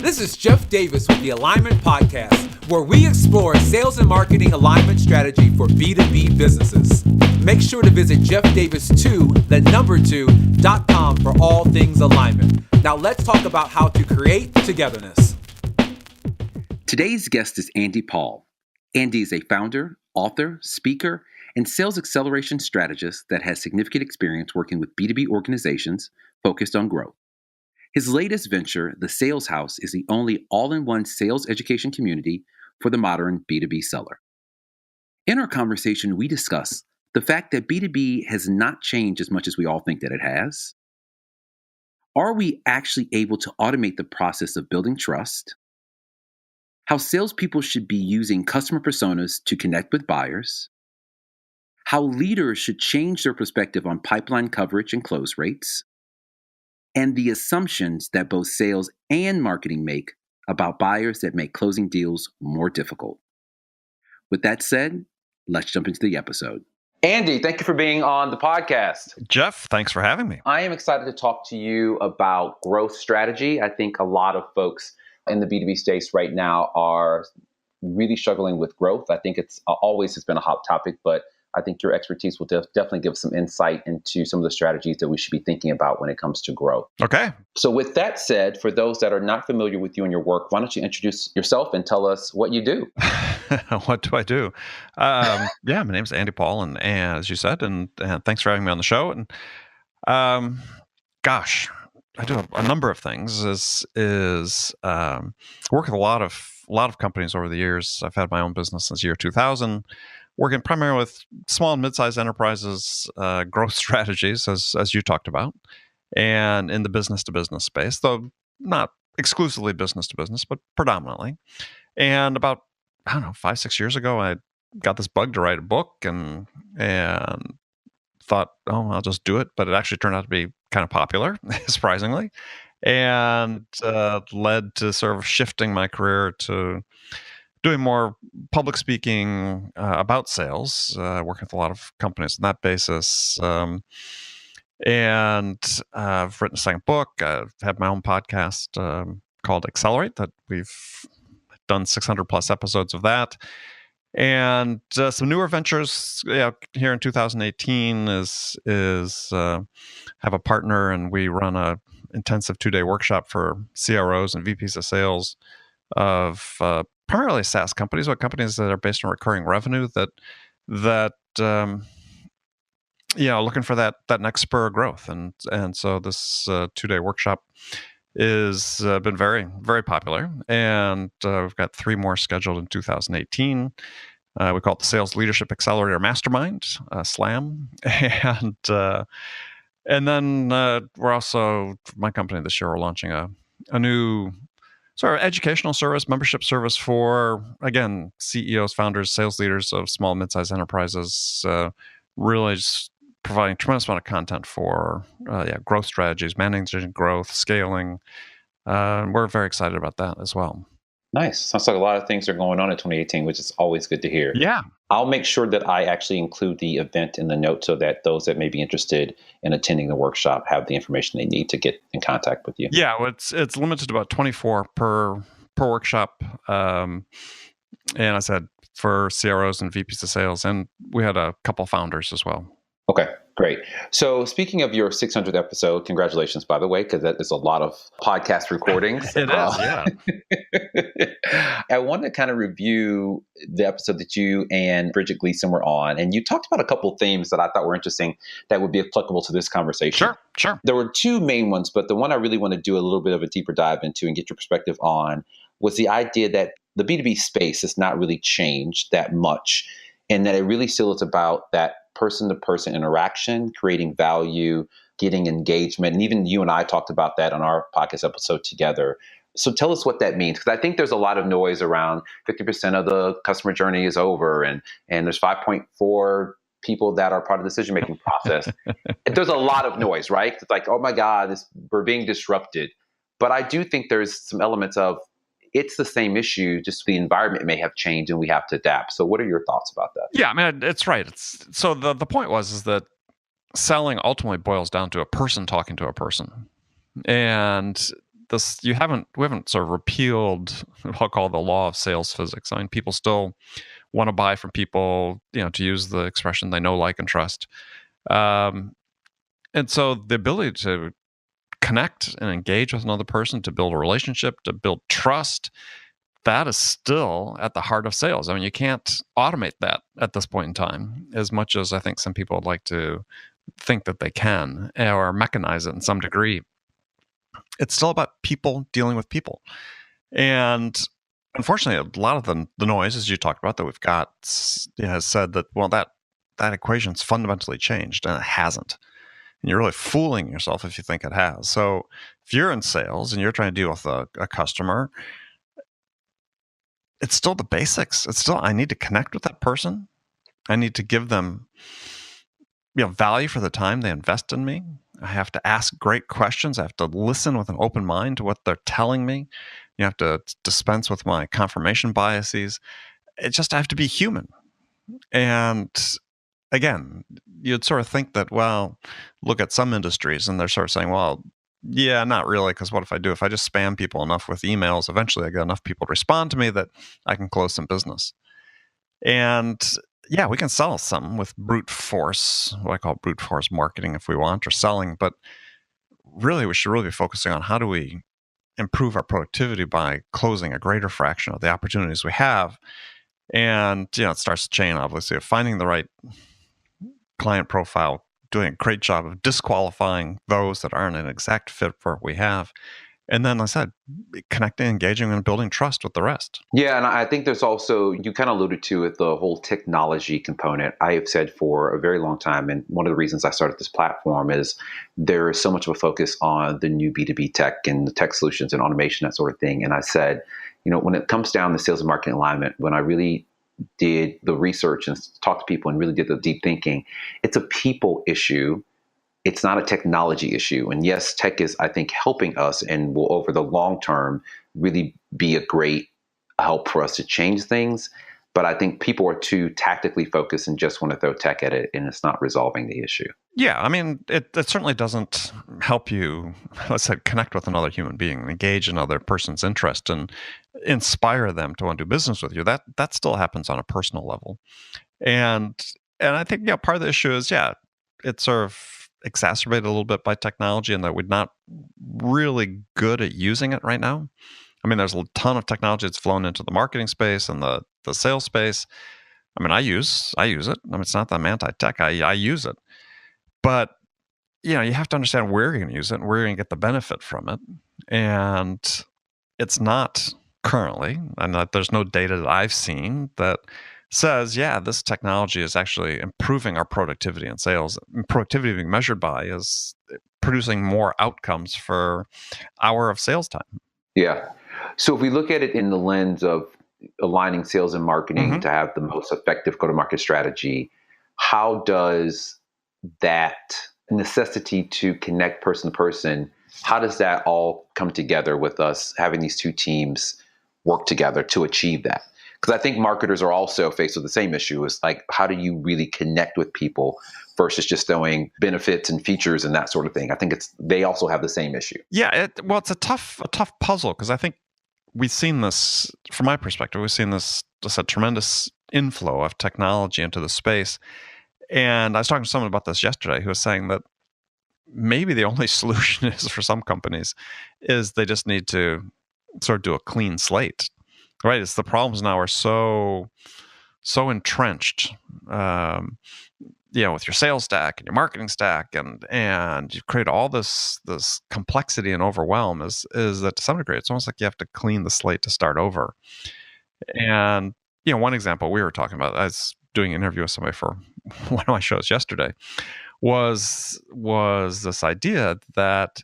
This is Jeff Davis with the Alignment Podcast, where we explore sales and marketing alignment strategy for B2B businesses. Make sure to visit jeffdavis2.com for all things alignment. Now let's talk about how to create togetherness. Today's guest is Andy Paul. Andy is a founder, author, speaker, and sales acceleration strategist that has significant experience working with B2B organizations focused on growth. His latest venture, The Sales House, is the only all-in-one sales education community for the modern B2B seller. In our conversation, we discuss the fact that B2B has not changed as much as we all think that it has. Are we actually able to automate the process of building trust? How salespeople should be using customer personas to connect with buyers? How leaders should change their perspective on pipeline coverage and close rates? And the assumptions that both sales and marketing make about buyers that make closing deals more difficult. With that said, let's jump into the episode. Andy, thank you for being on the podcast. Jeff, thanks for having me. I am excited to talk to you about growth strategy. I think a lot of folks in the B2B space right now are really struggling with growth. I think it's always has been a hot topic, but I think your expertise will definitely give some insight into some of the strategies that we should be thinking about when it comes to growth. Okay. So with that said, for those that are not familiar with you and your work, why don't you introduce yourself and tell us what you do? What do I do? My name is Andy Paul, and as you said, and thanks for having me on the show. And I do a number of things. Is work with a lot of companies over the years. I've had my own business since year 2000. Working primarily with small and mid-sized enterprises, growth strategies, as you talked about, and in the business-to-business space, though not exclusively business-to-business, but predominantly. And about, 5-6 years ago, I got this bug to write a book and thought, I'll just do it. But it actually turned out to be kind of popular, surprisingly, and led to sort of shifting my career to doing more public speaking about sales, working with a lot of companies on that basis. And I've written a second book. I've had my own podcast called Accelerate that we've done 600 plus episodes of that. And some newer ventures here in 2018 is have a partner, and we run a intensive 2-day workshop for CROs and VPs of sales of primarily SaaS companies, but companies that are based on recurring revenue that looking for that next spur of growth, and so this 2-day workshop is been very, very popular, and we've got 3 more scheduled in 2018. We call it the Sales Leadership Accelerator Mastermind, SLAM, and then we're also, my company this year, we're launching a new sort of educational service, membership service for, again, CEOs, founders, sales leaders of small and mid-sized enterprises, really just providing a tremendous amount of content for growth strategies, managing growth, scaling. We're very excited about that as well. Nice. Sounds like a lot of things are going on in 2018, which is always good to hear. Yeah. I'll make sure that I actually include the event in the notes so that those that may be interested in attending the workshop have the information they need to get in contact with you. Yeah, well, it's limited to about 24 per workshop. And I said for CROs and VPs of sales, and we had a couple founders as well. Okay, great. So speaking of your 600th episode, congratulations, by the way, because that is a lot of podcast recordings. It is, yeah. I wanted to kind of review the episode that you and Bridget Gleason were on, and you talked about a couple of themes that I thought were interesting that would be applicable to this conversation. Sure. There were 2 main ones, but the one I really want to do a little bit of a deeper dive into and get your perspective on was the idea that the B2B space has not really changed that much, and that it really still is about that person-to-person interaction, creating value, getting engagement. And even you and I talked about that on our podcast episode together. So tell us what that means, because I think there's a lot of noise around 50% of the customer journey is over, and there's 5.4 people that are part of the decision-making process. There's a lot of noise, right? It's like, oh my God, we're being disrupted. But I do think there's some elements of it's the same issue, just the environment may have changed and we have to adapt. So what are your thoughts about that? Yeah, I mean, it's right. So the point is that selling ultimately boils down to a person talking to a person. And we haven't sort of repealed what I'll call the law of sales physics. I mean, people still want to buy from people, to use the expression they know, like, and trust. And so the ability to connect and engage with another person, to build a relationship, to build trust, that is still at the heart of sales. I mean, you can't automate that at this point in time, as much as I think some people would like to think that they can, or mechanize it in some degree. It's still about people dealing with people. And unfortunately, a lot of the noise, as you talked about, that we've got, has said that, well, that equation's fundamentally changed, and it hasn't. And you're really fooling yourself if you think it has. So if you're in sales and you're trying to deal with a customer, it's still the basics. It's still, I need to connect with that person. I need to give them, value for the time they invest in me. I have to ask great questions. I have to listen with an open mind to what they're telling me. You have to dispense with my confirmation biases. It's just, I have to be human. And again, you'd sort of think that, well, look at some industries and they're sort of saying, well, yeah, not really, because what if I do? If I just spam people enough with emails, eventually I get enough people to respond to me that I can close some business. And yeah, we can sell some with brute force, what I call brute force marketing, if we want, or selling. But really, we should really be focusing on how do we improve our productivity by closing a greater fraction of the opportunities we have. And, it starts the chain, obviously, of finding the right client profile, doing a great job of disqualifying those that aren't an exact fit for what we have. And then, like I said, connecting, engaging, and building trust with the rest. Yeah, and I think there's also, you kind of alluded to it, the whole technology component. I have said for a very long time, and one of the reasons I started this platform is there is so much of a focus on the new B2B tech and the tech solutions and automation, that sort of thing. And I said, when it comes down to sales and marketing alignment, when I really did the research and talked to people and really did the deep thinking, it's a people issue. It's not a technology issue. And yes, tech is, I think, helping us and will, over the long term, really be a great help for us to change things. But I think people are too tactically focused and just want to throw tech at it, and it's not resolving the issue. Yeah, I mean, it certainly doesn't help you, let's say, connect with another human being, engage another person's interest, and inspire them to want to do business with you. That still happens on a personal level. And I think, part of the issue is, it's sort of exacerbated a little bit by technology, and that we're not really good at using it right now. I mean, there's a ton of technology that's flown into the marketing space and the sales space. I mean, I use it. I mean, it's not that I'm anti-tech. I use it. But, you have to understand where you're going to use it and where you're going to get the benefit from it. And it's not currently, and there's no data that I've seen that says, this technology is actually improving our productivity in sales. Productivity being measured by is producing more outcomes for hour of sales time. Yeah. So if we look at it in the lens of aligning sales and marketing to have the most effective go-to-market strategy, how does that necessity to connect person to person, how does that all come together with us having these two teams work together to achieve that? Because I think marketers are also faced with the same issue. Is like, how do you really connect with people versus just throwing benefits and features and that sort of thing? I think they also have the same issue. Yeah, it's a tough puzzle, because I think we've seen this, from my perspective, we've seen this just a tremendous inflow of technology into the space. And I was talking to someone about this yesterday who was saying that maybe the only solution is, for some companies, is they just need to sort of do a clean slate. Right? It's the problems now are so entrenched, with your sales stack and your marketing stack, and you've created all this complexity and overwhelm. Is that to some degree, it's almost like you have to clean the slate to start over. And one example we were talking about, I was doing an interview with somebody for one of my shows yesterday, was this idea that,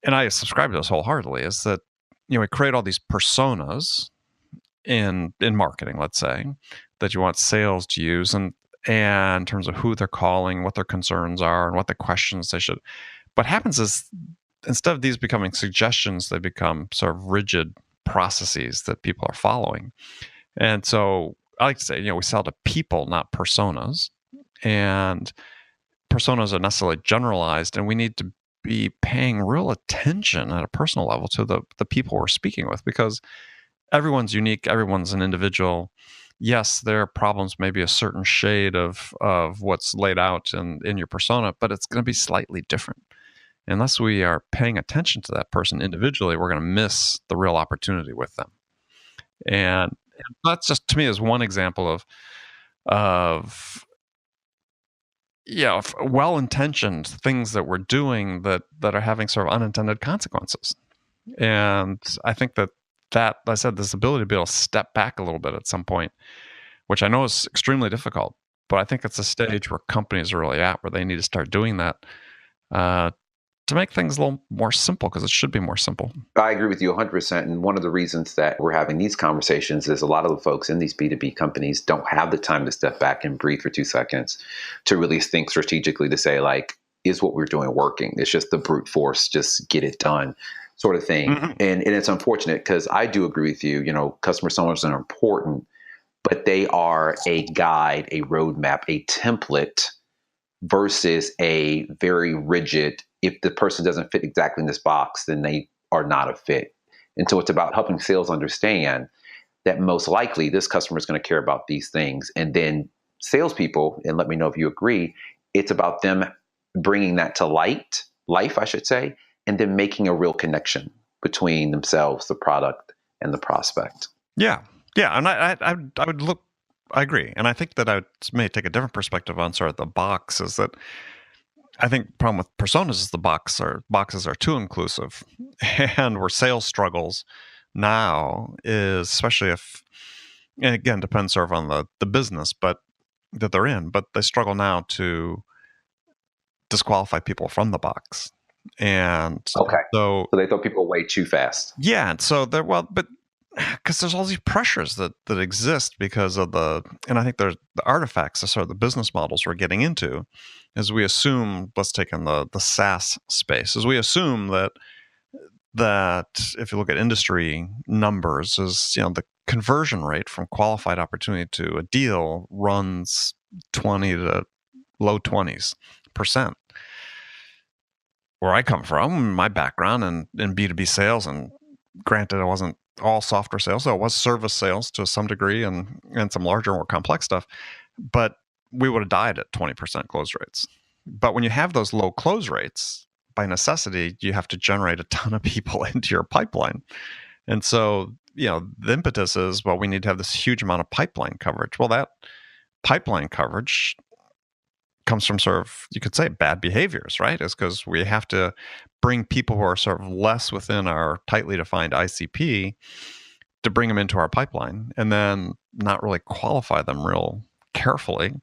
and I subscribe to this wholeheartedly, is that we create all these personas in marketing, let's say, that you want sales to use, and in terms of who they're calling, what their concerns are, and what the questions they should. What happens is, instead of these becoming suggestions, they become sort of rigid processes that people are following. And so I like to say, we sell to people, not personas. And personas are necessarily generalized, and we need to be paying real attention at a personal level to the people we're speaking with, because everyone's unique, everyone's an individual. Yes, their problems may be a certain shade of what's laid out in your persona, but it's going to be slightly different. Unless we are paying attention to that person individually, we're going to miss the real opportunity with them. And that's just, to me, is one example of well-intentioned things that we're doing that are having sort of unintended consequences. And I think that I said, this ability to be able to step back a little bit at some point, which I know is extremely difficult, but I think it's a stage where companies are really at, where they need to start doing that to make things a little more simple, because it should be more simple. I agree with you 100%. And one of the reasons that we're having these conversations is a lot of the folks in these B2B companies don't have the time to step back and breathe for 2 seconds to really think strategically, to say, like, is what we're doing working? It's just the brute force, just get it done sort of thing. Mm-hmm. And it's unfortunate, because I do agree with you. Customer personas are important, but they are a guide, a roadmap, a template versus a very rigid, if the person doesn't fit exactly in this box, then they are not a fit. And so it's about helping sales understand that most likely this customer is going to care about these things. And then salespeople, and let me know if you agree, it's about them bringing that to life, I should say, and then making a real connection between themselves, the product, and the prospect. Yeah. And I would look, I agree. And I think that I may take a different perspective on sort of the box, is that I think the problem with personas is boxes are too inclusive. And where sales struggles now is, especially if, and again, depends sort of on the business but that they're in, but they struggle now to disqualify people from the box. And Okay. So they throw people away too fast. Yeah. And so but because there's all these pressures that exist because of and I think there's the artifacts of sort of the business models we're getting into, as we assume, let's take in the SaaS space, as we assume that if you look at industry numbers, is, the conversion rate from qualified opportunity to a deal runs 20 to low 20s%. Where I come from, my background in B2B sales, and granted, it wasn't all software sales, so it was service sales to some degree, and some larger, more complex stuff, but we would have died at 20% close rates. But when you have those low close rates, by necessity, you have to generate a ton of people into your pipeline. And so, the impetus is, well, we need to have this huge amount of pipeline coverage. Well, that pipeline coverage comes from sort of, you could say, bad behaviors, right? It's because we have to bring people who are sort of less within our tightly defined ICP to bring them into our pipeline, and then not really qualify them real carefully.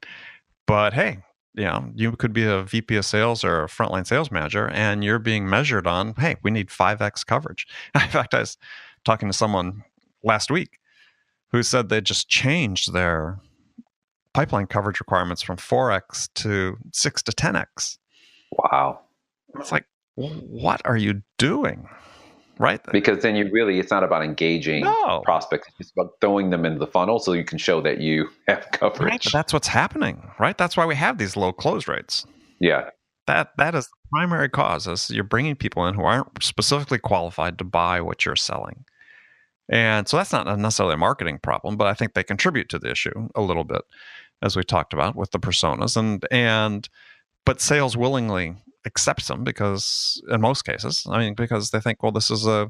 But hey, you could be a VP of sales or a frontline sales manager, and you're being measured on, hey, we need 5x coverage. In fact, I was talking to someone last week who said they just changed their pipeline coverage requirements from 4x to 6 to 10x. Wow. It's like, what are you doing? Right? Because then it's not about engaging prospects. It's about throwing them into the funnel so you can show that you have coverage. Right, but that's what's happening, right? That's why we have these low close rates. Yeah. That is the primary cause, is you're bringing people in who aren't specifically qualified to buy what you're selling. And so that's not necessarily a marketing problem, but I think they contribute to the issue a little bit, as we talked about with the personas. But sales willingly accepts them, because in most cases, because they think, well, this is a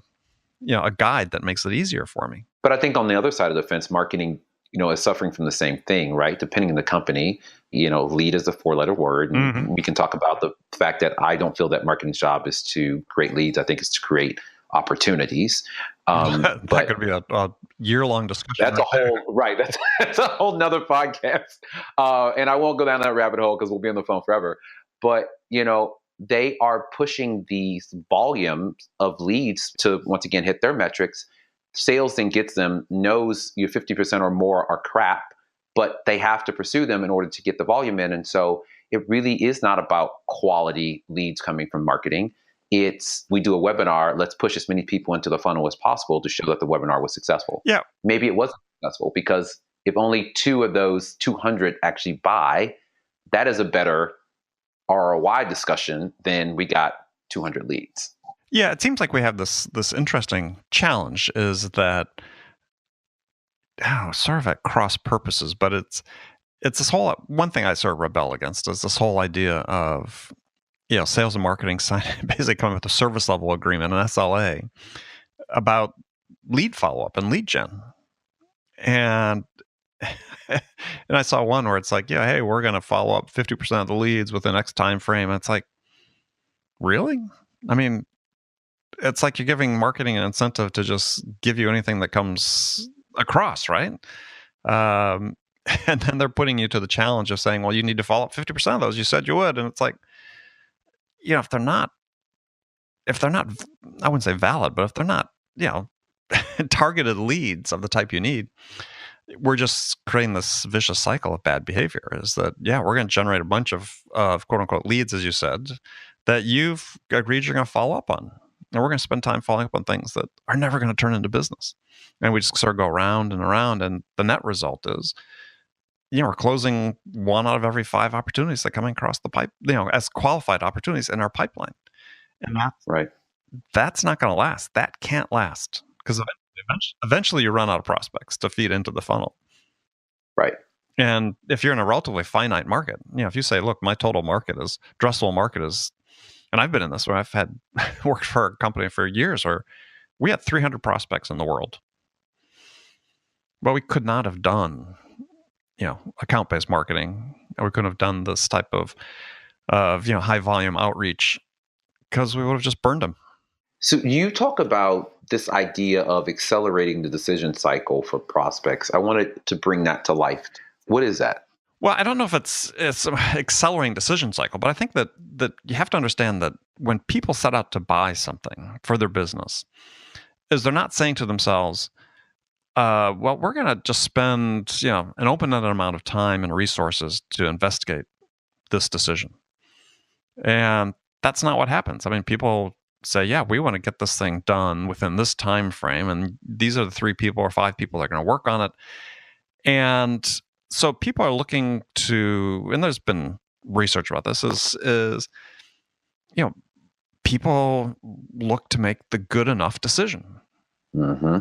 guide that makes it easier for me. But I think on the other side of the fence, marketing, is suffering from the same thing, right? Depending on the company, lead is a 4-letter word. And we can talk about the fact that I don't feel that marketing's job is to create leads. I think it's to create opportunities. That could be a year-long discussion. That's that's a whole nother podcast. And I won't go down that rabbit hole because we'll be on the phone forever. But, they are pushing these volumes of leads to, once again, hit their metrics. Sales then gets them, knows 50% or more are crap, but they have to pursue them in order to get the volume in. And so it really is not about quality leads coming from marketing. It's, we do a webinar, let's push as many people into the funnel as possible to show that the webinar was successful. Yeah. Maybe it wasn't successful, because if only 2 of those 200 actually buy, that is a better ROI discussion than we got 200 leads. Yeah, it seems like we have this interesting challenge is that sort of at cross purposes, but it's this whole one thing I sort of rebel against is this whole idea of sales and marketing basically coming with a service level agreement, an SLA, about lead follow up and lead gen, and and I saw one where it's like, yeah, hey, we're going to follow up 50% of the leads within X time frame. And it's like, really? I mean, it's like you're giving marketing an incentive to just give you anything that comes across, right? Um, and then they're putting you to the challenge of saying, well, you need to follow up 50% of those. You said you would. And it's like, if they're not, I wouldn't say valid, but if they're not, targeted leads of the type you need, we're just creating this vicious cycle of bad behavior. Is that, we're going to generate a bunch of quote unquote leads, as you said, that you've agreed you're going to follow up on. And we're going to spend time following up on things that are never going to turn into business. And we just sort of go around and around. And the net result is, we're closing 1 out of every 5 opportunities that come across the pipe, as qualified opportunities in our pipeline. And that's not going to last. That can't last, because eventually you run out of prospects to feed into the funnel. Right. And if you're in a relatively finite market, if you say, look, my total market is, addressable market is, and I've been in this where I've had worked for a company for years where we had 300 prospects in the world. But we could not have done, account-based marketing, or we couldn't have done this type of high volume outreach, because we would have just burned them. So you talk about this idea of accelerating the decision cycle for prospects. I wanted to bring that to life. What is that? Well, I don't know if it's accelerating decision cycle, but I think that you have to understand that when people set out to buy something for their business, is they're not saying to themselves, well, we're going to just spend, an open-ended amount of time and resources to investigate this decision. And that's not what happens. I mean, people say, yeah, we want to get this thing done within this time frame, and these are the 3 people or 5 people that are going to work on it. And so people are looking to, and there's been research about this, is people look to make the good enough decision. Mm-hmm.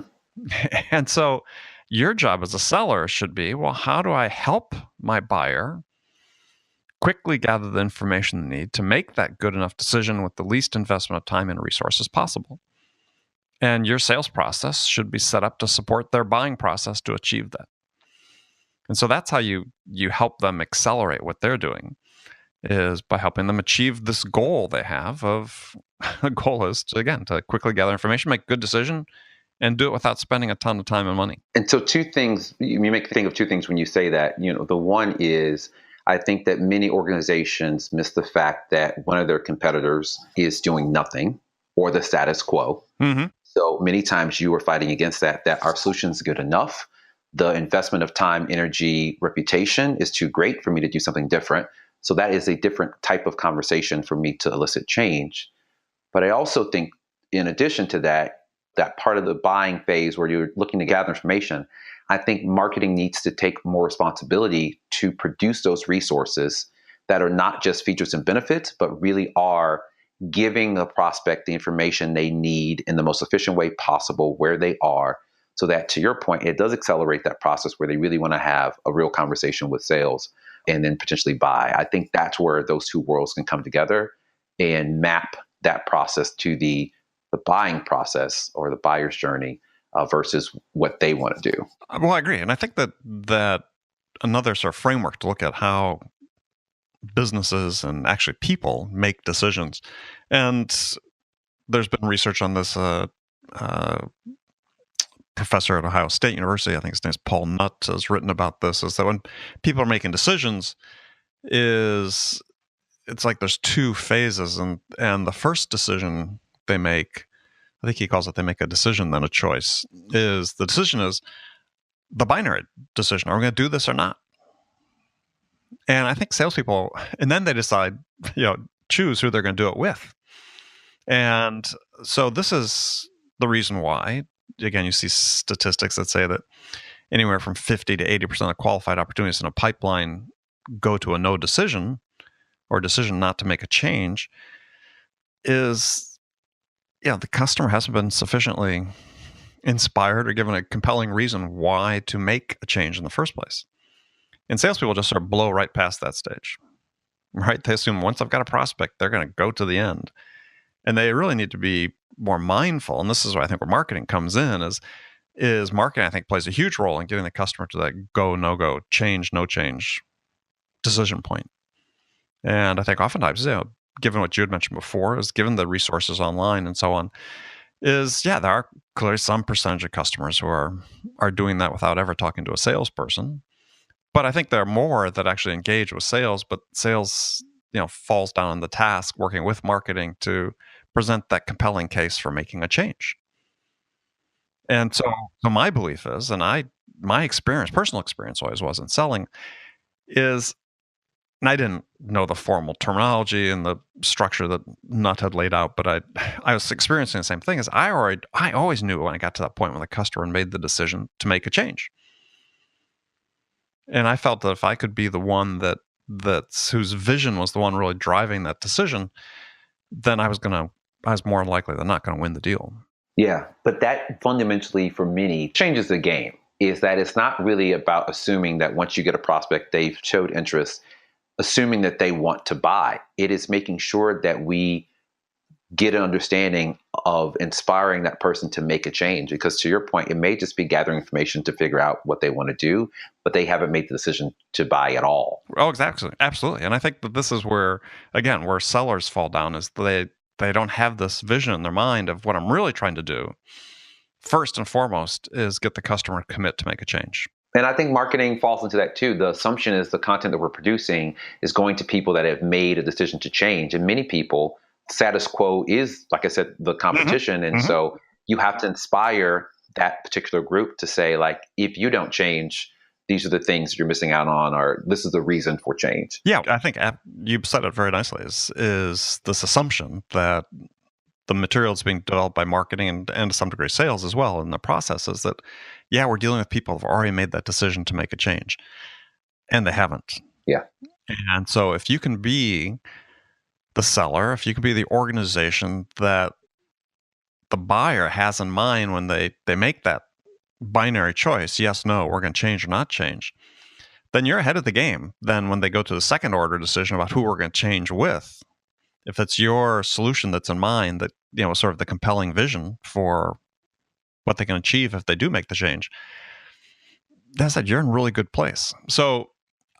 And so your job as a seller should be, well, how do I help my buyer quickly gather the information they need to make that good enough decision with the least investment of time and resources possible? And your sales process should be set up to support their buying process to achieve that. And so that's how you help them accelerate what they're doing, is by helping them achieve this goal they have of, the goal is to, again, to quickly gather information, make a good decision, and do it without spending a ton of time and money. And so 2 things, you make me think of 2 things when you say that. The one is, I think that many organizations miss the fact that one of their competitors is doing nothing, or the status quo. Mm-hmm. So many times you are fighting against that our solution is good enough. The investment of time, energy, reputation is too great for me to do something different. So that is a different type of conversation for me to elicit change. But I also think, in addition to that part of the buying phase where you're looking to gather information, I think marketing needs to take more responsibility to produce those resources that are not just features and benefits, but really are giving the prospect the information they need in the most efficient way possible where they are, so that, to your point, it does accelerate that process where they really want to have a real conversation with sales and then potentially buy. I think that's where those 2 worlds can come together and map that process to the buying process or the buyer's journey versus what they want to do. Well, I agree. And I think that another sort of framework to look at how businesses and actually people make decisions. And there's been research on this. Professor at Ohio State University, I think his name is Paul Nutt, has written about this, is that when people are making decisions, it's like there's 2 phases. And the first decision they make, I think he calls it, they make a decision, then a choice, is the decision is the binary decision. Are we going to do this or not? And I think salespeople, and then they decide, choose who they're going to do it with. And so this is the reason why, again, you see statistics that say that anywhere from 50 to 80% of qualified opportunities in a pipeline go to a no decision, or decision not to make a change. is, the customer hasn't been sufficiently inspired or given a compelling reason why to make a change in the first place. And salespeople just sort of blow right past that stage, right? They assume once I've got a prospect, they're going to go to the end. And they really need to be more mindful. And this is where I think where marketing comes in is marketing, I think, plays a huge role in getting the customer to that go, no go, change, no change decision point. And I think oftentimes, given what you had mentioned before, is given the resources online and so on, there are clearly some percentage of customers who are doing that without ever talking to a salesperson. But I think there are more that actually engage with sales, but sales, falls down on the task working with marketing to present that compelling case for making a change. And so my belief is, and my experience, personal experience always was in selling, is, and I didn't know the formal terminology and the structure that Nutt had laid out, but I was experiencing the same thing. As I always knew when I got to that point when the customer made the decision to make a change, and I felt that if I could be the one that's whose vision was the one really driving that decision, then I was more likely than not going to win the deal. Yeah, but that fundamentally for many changes the game. Is that it's not really about assuming that once you get a prospect, they've showed interest, assuming that they want to buy. It is making sure that we get an understanding of inspiring that person to make a change. Because to your point, it may just be gathering information to figure out what they want to do, but they haven't made the decision to buy at all. Oh, exactly. Absolutely. And I think that this is where sellers fall down, is they don't have this vision in their mind of what I'm really trying to do. First and foremost is get the customer to commit to make a change. And I think marketing falls into that too. The assumption is the content that we're producing is going to people that have made a decision to change. And many people, status quo is, like I said, the competition. Mm-hmm. And so you have to inspire that particular group to say, like, if you don't change, these are the things you're missing out on, or this is the reason for change. Yeah, I think you said it very nicely, is this assumption that the material that's being developed by marketing and to some degree sales as well in the process is that, we're dealing with people who've already made that decision to make a change, and they haven't. Yeah. And so if you can be the seller, if you can be the organization that the buyer has in mind when they make that binary choice, yes, no, we're going to change or not change, then you're ahead of the game. Then when they go to the second order decision about who we're going to change with, if it's your solution that's in mind, that, sort of the compelling vision for what they can achieve if they do make the change, that's that you're in a really good place. So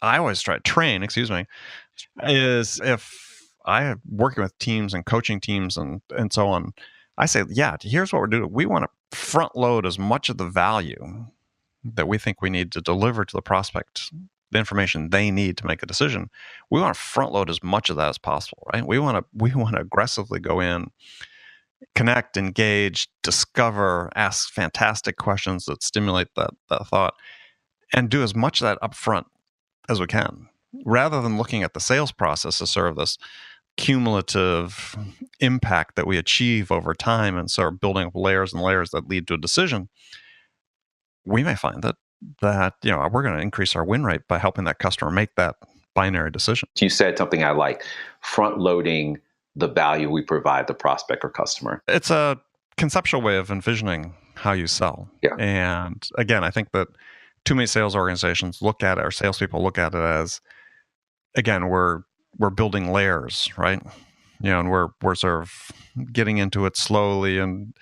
I always try to train, is if I am working with teams and coaching teams and so on, I say, here's what we're doing. We want to front load as much of the value that we think we need to deliver to the prospect, the information they need to make a decision. We want to front load as much of that as possible, right? We want to aggressively go in, connect, engage, discover, ask fantastic questions that stimulate that thought, and do as much of that up front as we can, rather than looking at the sales process as sort of this cumulative impact that we achieve over time and sort of building up layers and layers that lead to a decision. We may find that we're going to increase our win rate by helping that customer make that binary decision. You said something I like, front loading the value we provide the prospect or customer. It's a conceptual way of envisioning how you sell. Yeah. And again, I think that too many sales organizations look at it, or salespeople look at it as, again, we're building layers, right? And we're sort of getting into it slowly, and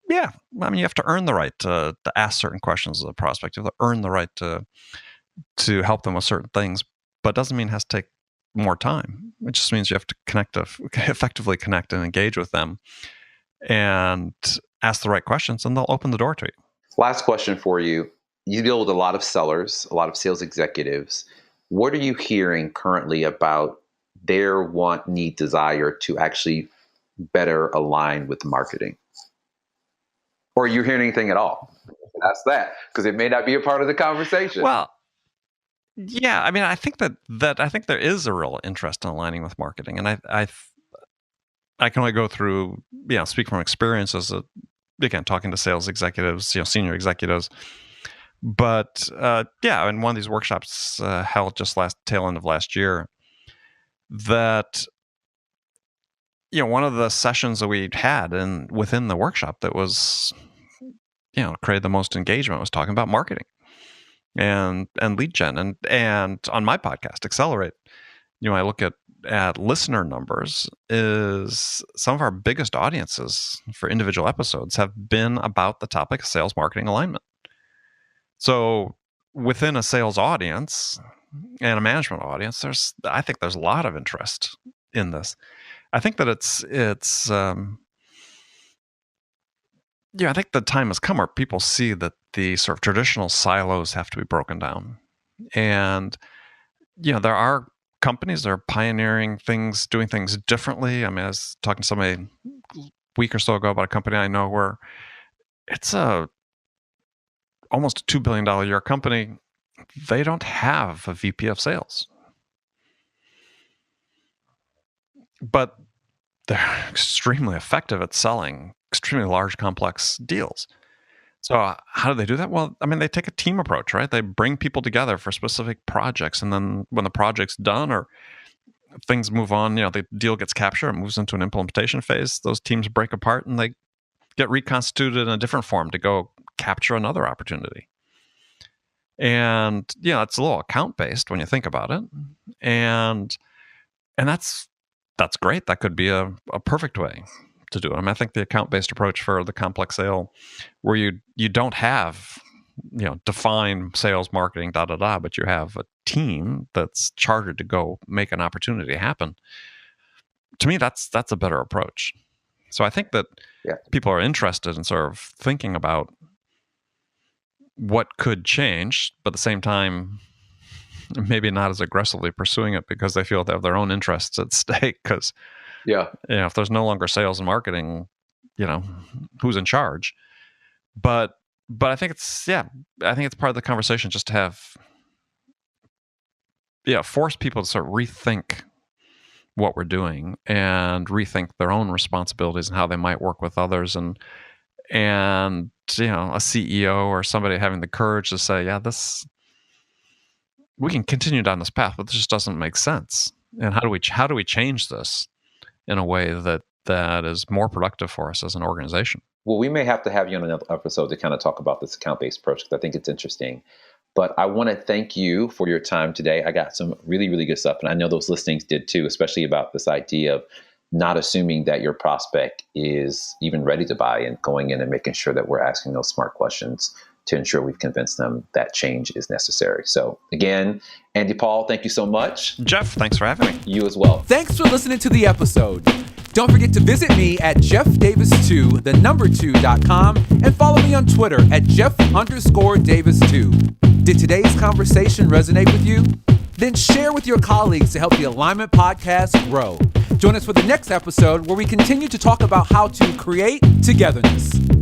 yeah, I mean, you have to earn the right to ask certain questions of the prospect. You have to earn the right to help them with certain things, but it doesn't mean it has to take more time. It just means you have to effectively connect and engage with them and ask the right questions, and they'll open the door to you. Last question for you. You deal with a lot of sellers, a lot of sales executives. What are you hearing currently about their want, need, desire to actually better align with marketing? Or are you hearing anything at all? That's that, because it may not be a part of the conversation. Well, yeah, I mean, I think that I think there is a real interest in aligning with marketing, and I can only go through, speak from experience as again, talking to sales executives, senior executives. But in one of these workshops held just tail end of last year, that one of the sessions that we had within the workshop that was, created the most engagement was talking about marketing and lead gen. And on my podcast, Accelerate, I look at listener numbers, is some of our biggest audiences for individual episodes have been about the topic of sales marketing alignment. So within a sales audience and a management audience, I think there's a lot of interest in this. I think that it's I think the time has come where people see that the sort of traditional silos have to be broken down. And, there are companies that are pioneering things, doing things differently. I mean, I was talking to somebody a week or so ago about a company I know where it's almost a $2 billion a year company. They don't have a VP of sales. But they're extremely effective at selling extremely large, complex deals. So how do they do that? Well, I mean, they take a team approach, right? They bring people together for specific projects. And then when the project's done or things move on, the deal gets captured and moves into an implementation phase, those teams break apart and they get reconstituted in a different form to go capture another opportunity. And, it's a little account-based when you think about it. And that's great. That could be a perfect way to do it. I mean, I think the account-based approach for the complex sale, where you don't have, define sales, marketing, but you have a team that's chartered to go make an opportunity happen. To me, that's a better approach. So I think that people are interested in sort of thinking about what could change, but at the same time, maybe not as aggressively pursuing it because they feel they have their own interests at stake. Because if there's no longer sales and marketing, who's in charge? But I think it's part of the conversation just to have force people to sort of rethink what we're doing and rethink their own responsibilities and how they might work with others, and a CEO or somebody having the courage to say, we can continue down this path, but this just doesn't make sense. And how do we change this in a way that is more productive for us as an organization? Well, we may have to have you on another episode to kind of talk about this account-based approach, because I think it's interesting. But I want to thank you for your time today. I got some really, really good stuff, and I know those listenings did too, especially about this idea of not assuming that your prospect is even ready to buy and going in and making sure that we're asking those smart questions to ensure we've convinced them that change is necessary. So again, Andy Paul, thank you so much. Jeff, thanks for having me. You as well. Thanks for listening to the episode. Don't forget to visit me at jeffdavis2, the number 2.com, and follow me on Twitter at Jeff_Davis2. Did today's conversation resonate with you? Then share with your colleagues to help the Alignment Podcast grow. Join us for the next episode where we continue to talk about how to create togetherness.